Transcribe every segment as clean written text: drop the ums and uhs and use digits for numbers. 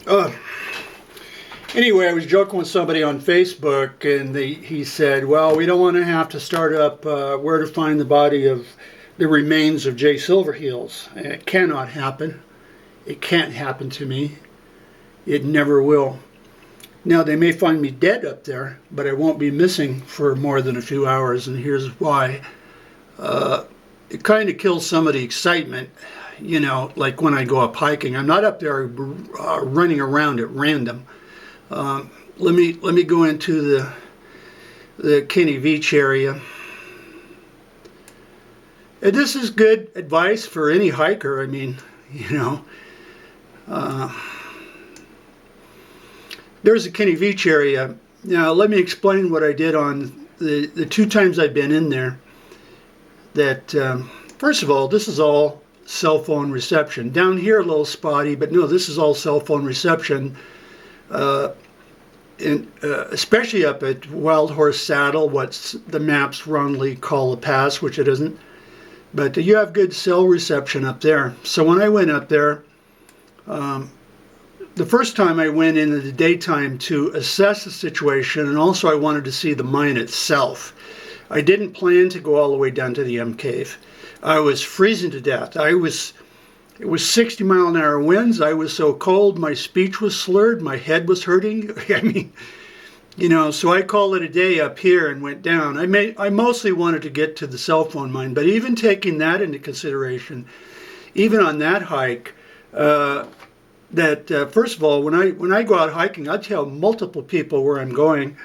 Uh, anyway, I was joking with somebody on Facebook, and he said, well, we don't want to have to start up where to find the body of the remains of Jay Silverheels. It cannot happen. It can't happen to me. It never will. Now, they may find me dead up there, but I won't be missing for more than a few hours, and here's why. It kind of kills some of the excitement, you know, like when I go up hiking. I'm not up there running around at random. Let me go into the Kenny Veach area. And this is good advice for any hiker. I mean, you know, there's the Kenny Veach area. Now, let me explain what I did on the 2 times I've been in there. That first of all, this is all cell phone reception. Down here a little spotty, but no, this is all cell phone reception. Especially up at Wild Horse Saddle, what the maps wrongly call a pass, which it isn't. But you have good cell reception up there. So when I went up there, the first time I went in the daytime to assess the situation, and also I wanted to see the mine itself. I didn't plan to go all the way down to the M Cave. I was freezing to death. It was 60-mile-an-hour winds. I was so cold, my speech was slurred, my head was hurting. I mean, you know, so I called it a day up here and went down. I mostly wanted to get to the cell phone mine, but even taking that into consideration, even on that hike, first of all, when I go out hiking, I tell multiple people where I'm going.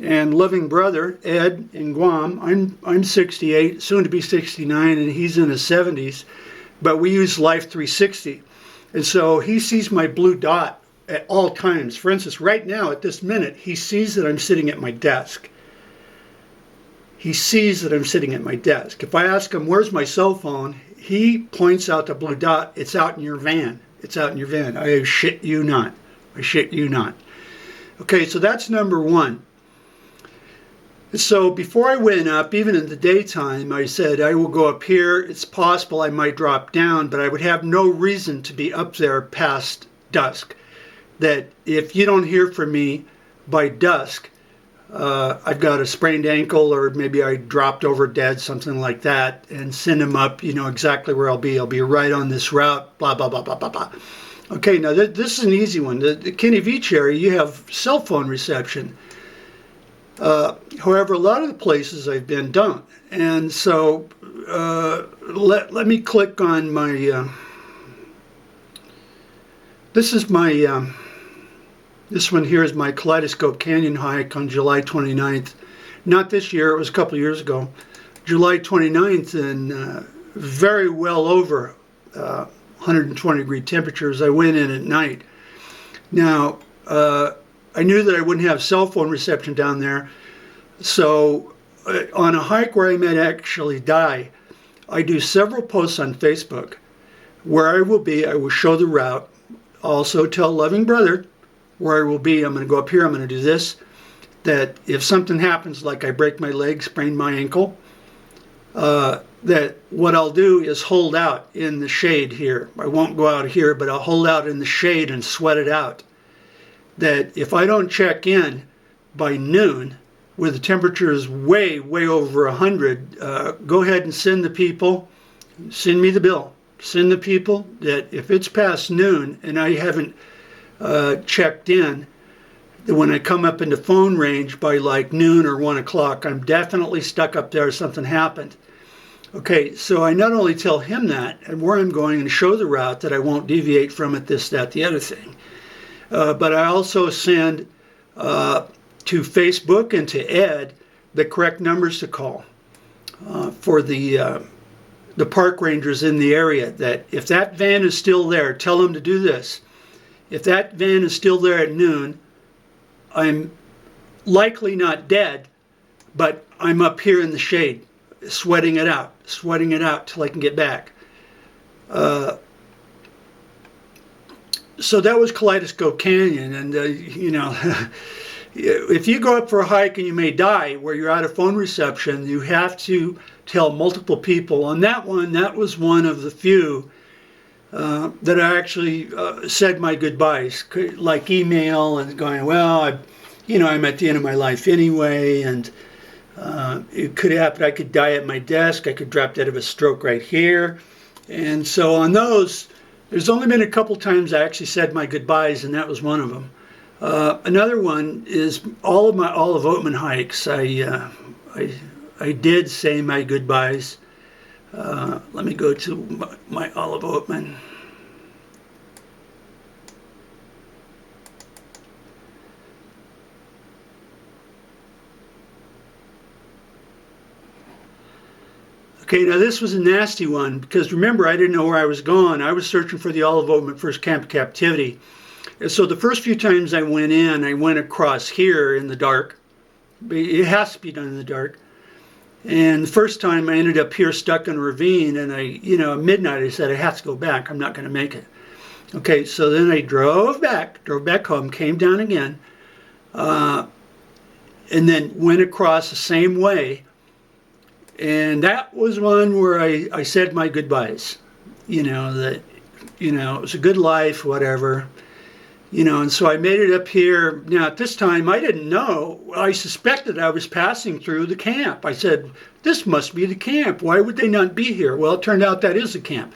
And loving brother Ed in Guam, I'm 68, soon to be 69, and he's in his 70s. But we use Life 360, and so he sees my blue dot at all times. For instance, right now at this minute, he sees that I'm sitting at my desk. He sees that I'm sitting at my desk. If I ask him where's my cell phone, he points out the blue dot. It's out in your van. It's out in your van. I shit you not. I shit you not. Okay, so that's number one. So before I went up, even in the daytime, I said, I will go up here. It's possible I might drop down, but I would have no reason to be up there past dusk. That if you don't hear from me by dusk, I've got a sprained ankle, or maybe I dropped over dead, something like that, and send him up, you know exactly where I'll be. I'll be right on this route, blah, blah, blah, blah, blah, blah. Okay, now this is an easy one. The Kenny Veach area, you have cell phone reception. However, a lot of the places I've been don't. And so let me click on my, this one here is my Kaleidoscope Canyon hike on July 29th. Not this year, it was a couple of years ago. July 29th, and very well over 120 degree temperatures. I went in at night. Now, I knew that I wouldn't have cell phone reception down there. So on a hike where I might actually die, I do several posts on Facebook where I will be. I will show the route. Also tell loving brother where I will be. I'm going to go up here. I'm going to do this. That if something happens, like I break my leg, sprain my ankle, that what I'll do is hold out in the shade here. I won't go out here, but I'll hold out in the shade and sweat it out. That if I don't check in by noon, where the temperature is way over 100, go ahead and send me the bill. Send the people that if it's past noon and I haven't checked in, that when I come up into phone range by like noon or 1 o'clock, I'm definitely stuck up there, something happened. Okay, so I not only tell him that and where I'm going and show the route that I won't deviate from it, this, that, the other thing. But I also send to Facebook and to Ed the correct numbers to call for the park rangers in the area. That if that van is still there, tell them to do this. If that van is still there at noon, I'm likely not dead, but I'm up here in the shade, sweating it out till I can get back. So that was Kaleidoscope Canyon, and you know, if you go up for a hike and you may die where you're out of phone reception, you have to tell multiple people. On that one, that was one of the few that I actually said my goodbyes, like email and going, well, I'm at the end of my life anyway, and it could happen. I could die at my desk. I could drop dead of a stroke right here. And so on those, there's only been a couple times I actually said my goodbyes, and that was one of them. Another one is all of Oatman hikes. I did say my goodbyes. Let me go to my Olive Oatman. Okay, now this was a nasty one because remember, I didn't know where I was going. I was searching for the Olive Oatman first camp of captivity. And so the first few times I went in, I went across here in the dark. It has to be done in the dark. And the first time I ended up here stuck in a ravine, and at midnight I said, I have to go back. I'm not going to make it. Okay, so then I drove back home, came down again, and then went across the same way. And that was one where I said my goodbyes, that, it was a good life, whatever, and so I made it up here. Now, at this time, I didn't know. I suspected I was passing through the camp. I said, this must be the camp. Why would they not be here? Well, it turned out that is the camp.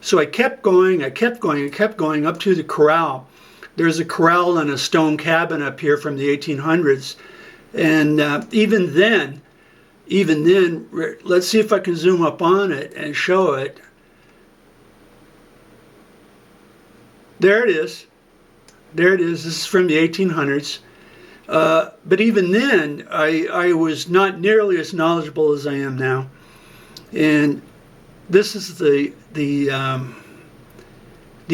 So I kept going up to the corral. There's a corral and a stone cabin up here from the 1800s. And even then, let's see if I can zoom up on it and show it. There it is. This is from the 1800s. But even then, I was not nearly as knowledgeable as I am now. And this is the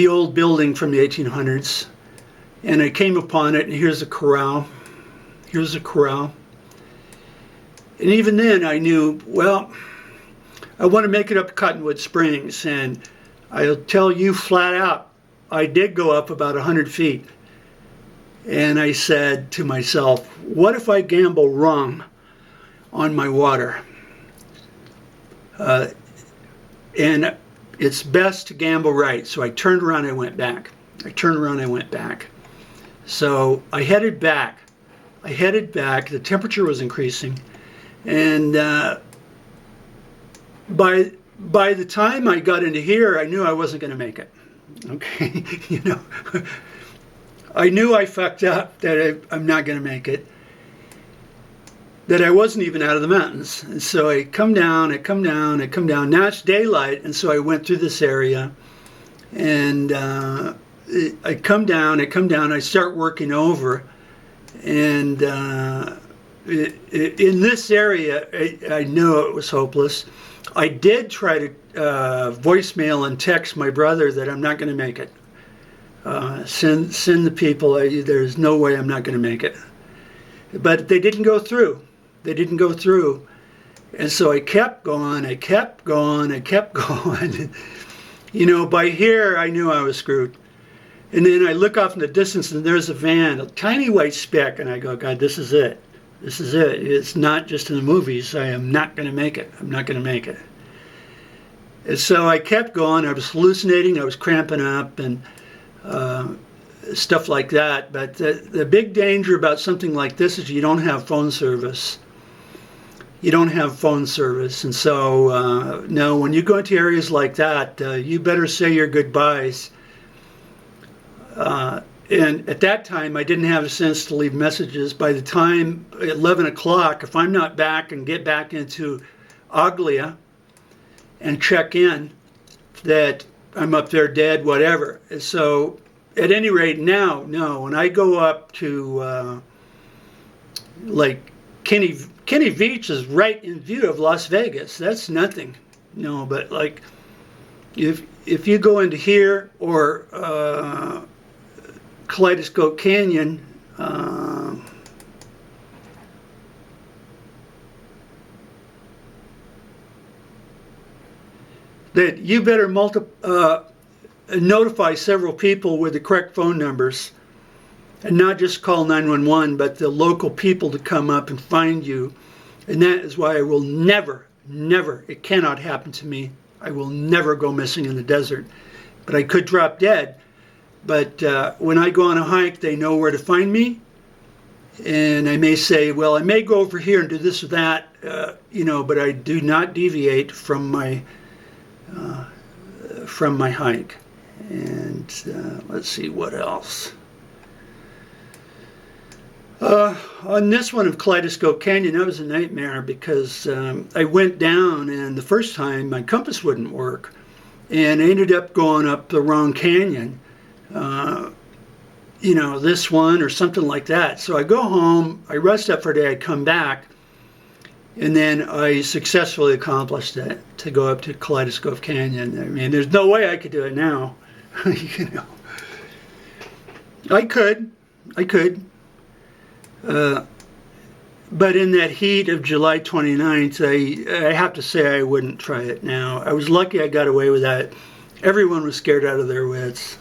old building from the 1800s. And I came upon it, and here's a corral. And even then I knew, well, I want to make it up to Cottonwood Springs. And I'll tell you flat out, I did go up about 100 feet. And I said to myself, what if I gamble wrong on my water? And it's best to gamble right. So I turned around and went back. So I headed back. The temperature was increasing. And by the time I got into here, I knew I wasn't going to make it. Okay, I knew I fucked up, that I'm not going to make it, that I wasn't even out of the mountains. And so I come down. Now it's daylight, and so I went through this area, and I come down, I start working over, and in this area, I knew it was hopeless. I did try to voicemail and text my brother that I'm not going to make it. Send the people, there's no way I'm not going to make it. But they didn't go through. And so I kept going. By here, I knew I was screwed. And then I look off in the distance, and there's a van, a tiny white speck, and I go, God, this is it. It's not just in the movies. I am not going to make it. And so I kept going. I was hallucinating. I was cramping up and stuff like that. But the big danger about something like this is you don't have phone service. And so, no, when you go into areas like that, you better say your goodbyes. And at that time, I didn't have a sense to leave messages. By the time 11 o'clock, if I'm not back and get back into Aglia and check in, that I'm up there dead, whatever. So at any rate, now, no, when I go up to like Kenny Veach is right in view of Las Vegas. That's nothing. No, but like if you go into here or Kaleidoscope Canyon, that you better notify several people with the correct phone numbers, and not just call 911, but the local people to come up and find you. And that is why I will never, it cannot happen to me. I will never go missing in the desert. but I could drop dead. But when I go on a hike, they know where to find me. And I may say, well, I may go over here and do this or that, but I do not deviate from my hike. And let's see what else. On this one of Kaleidoscope Canyon, that was a nightmare because I went down, and the first time my compass wouldn't work, and I ended up going up the wrong canyon. This one or something like that. So I go home, I rest up for a day, I come back, and then I successfully accomplished it to go up to Kaleidoscope Canyon. I mean, there's no way I could do it now. I could. But in that heat of July 29th, I have to say I wouldn't try it now. I was lucky I got away with that. Everyone was scared out of their wits.